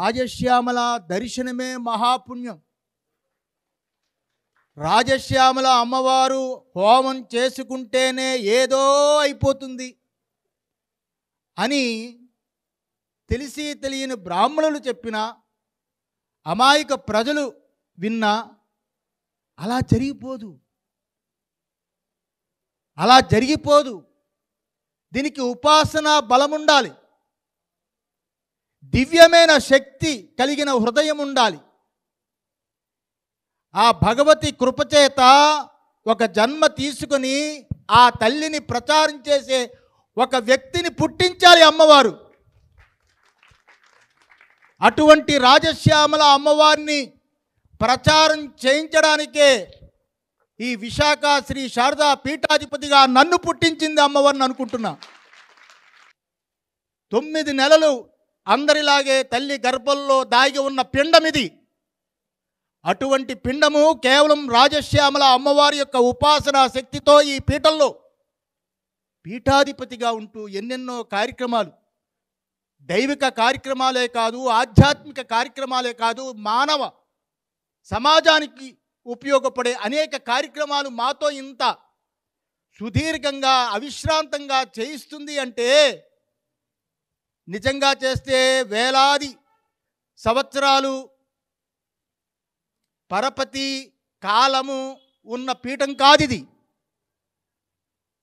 రాజశ్యామల దర్శనమే మహాపుణ్యం. రాజశ్యామల అమ్మవారు హోమం చేసుకుంటేనే ఏదో అయిపోతుంది అని తెలిసి తెలియని బ్రాహ్మణులు చెప్పినా, అమాయక ప్రజలు విన్నా అలా జరిగిపోదు. దీనికి ఉపాసన బలం ఉండాలి, దివ్యమైన శక్తి కలిగిన హృదయం ఉండాలి. ఆ భగవతి కృపచేత ఒక జన్మ తీసుకొని ఆ తల్లిని ప్రచారం చేసే ఒక వ్యక్తిని పుట్టించాలి అమ్మవారు. అటువంటి రాజశ్యామల అమ్మవారిని ప్రచారం చేయించడానికే ఈ విశాఖ శ్రీ శారదా పీఠాధిపతిగా నన్ను పుట్టించింది అమ్మవారిని అనుకుంటున్నా. 9 నెలలు అందరిలాగే తల్లి గర్భంలో దాగి ఉన్న పిండం ఇది. అటువంటి పిండము కేవలం రాజశ్యామల అమ్మవారి యొక్క ఉపాసనా శక్తితో ఈ పీఠంలో పీఠాధిపతిగా ఉంటూ ఎన్నెన్నో కార్యక్రమాలు, దైవిక కార్యక్రమాలే కాదు, ఆధ్యాత్మిక కార్యక్రమాలే కాదు, మానవ సమాజానికి ఉపయోగపడే అనేక కార్యక్రమాలు మాతో ఇంత సుదీర్ఘంగా అవిశ్రాంతంగా చేయిస్తుంది అంటే, నిజంగా చేస్తే వేలాది సంవత్సరాలు పరపతి కాలము ఉన్న పీఠం కాదిది.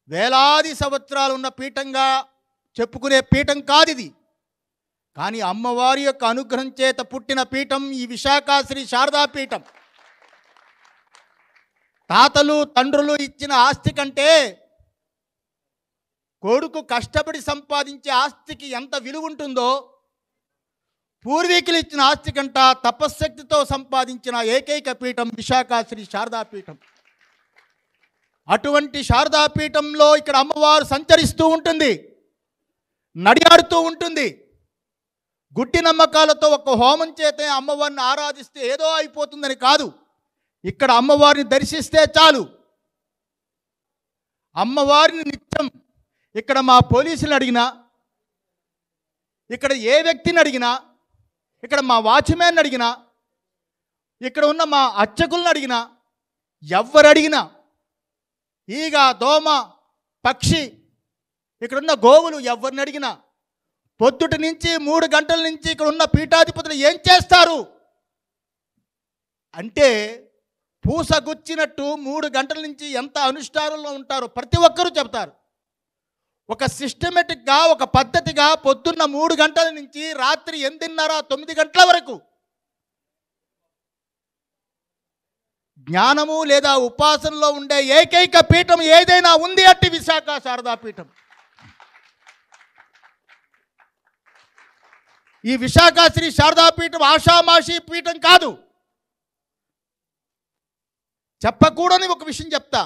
వేలాది సంవత్సరాలు ఉన్న పీఠంగా చెప్పుకునే పీఠం కాదిది. కానీ అమ్మవారి యొక్క అనుగ్రహం చేత పుట్టిన పీఠం ఈ విశాఖ శ్రీ శారదా పీఠం. తాతలు తండ్రులు ఇచ్చిన ఆస్తి కంటే కొడుకు కష్టపడి సంపాదించే ఆస్తికి ఎంత విలువ ఉంటుందో, పూర్వీకులు ఇచ్చిన ఆస్తి కంట తపశ్శక్తితో సంపాదించిన ఏకైక పీఠం విశాఖ శ్రీ శారదా పీఠం. అటువంటి శారదా పీఠంలో ఇక్కడ అమ్మవారు సంచరిస్తూ ఉంటుంది, నడియాడుతూ ఉంటుంది. గుడ్డి నమ్మకాలతో ఒక హోమం చేతే అమ్మవారిని ఆరాధిస్తే ఏదో అయిపోతుందని కాదు. ఇక్కడ అమ్మవారిని దర్శిస్తే చాలు. అమ్మవారిని నిత్యం ఇక్కడ మా పోలీసులను అడిగినా, ఇక్కడ ఏ వ్యక్తిని అడిగినా, ఇక్కడ మా వాచ్మ్యాన్ అడిగినా, ఇక్కడ ఉన్న మా అర్చకులను అడిగినా, ఎవరు అడిగినా, ఈగ దోమ పక్షి ఇక్కడున్న గోవులు ఎవరిని అడిగినా, పొద్దుటి నుంచి 3 గంటల నుంచి ఇక్కడ ఉన్న పీఠాధిపతులు ఏం చేస్తారు అంటే, పూసగుచ్చినట్టు 3 గంటల నుంచి ఎంత అనుష్ఠానంలో ఉంటారో ప్రతి ఒక్కరూ చెప్తారు. ఒక సిస్టమేటిక్గా, ఒక పద్ధతిగా పొద్దున్న 3 గంటల నుంచి రాత్రి 8:30-9 గంటల వరకు జ్ఞానము లేదా ఉపాసనలో ఉండే ఏకైక పీఠం ఏదైనా ఉంది అంటే విశాఖ శారదా పీఠం. ఈ విశాఖ శ్రీ శారదా పీఠం ఆషామాషి పీఠం కాదు. చెప్పకూడని ఒక విషయం చెప్తా.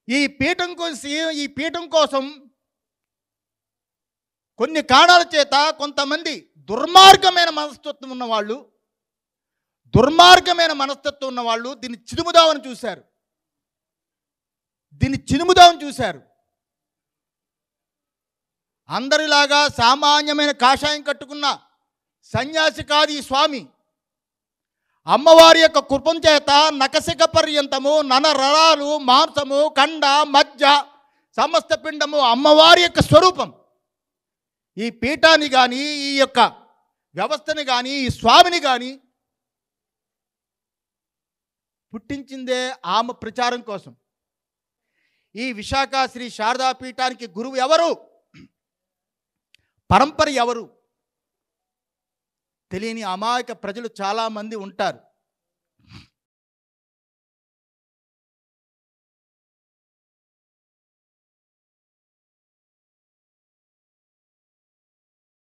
ఈ పీఠం కోసం కొన్ని కారణాల చేత కొంతమంది దుర్మార్గమైన మనస్తత్వం ఉన్నవాళ్ళు దీన్ని చినుముదామని చూశారు. అందరిలాగా సామాన్యమైన కాషాయం కట్టుకున్న సన్యాసి కాదు ఈ స్వామి. అమ్మవారి యొక్క కృపం చేత నకసిక పర్యంతము నరనరాలు, మాంసము, కండ, మజ్జ, సమస్త పిండము అమ్మవారి యొక్క స్వరూపం. ఈ పీఠాన్ని కానీ, ఈ యొక్క వ్యవస్థని కానీ, ఈ స్వామిని కానీ పుట్టించిందే ఆమె ప్రచారం కోసం. ఈ విశాఖ శ్రీ శారదా పీఠానికి గురువు ఎవరు, పరంపర ఎవరు తెలియని అమాయక ప్రజలు చాలామంది ఉంటారు.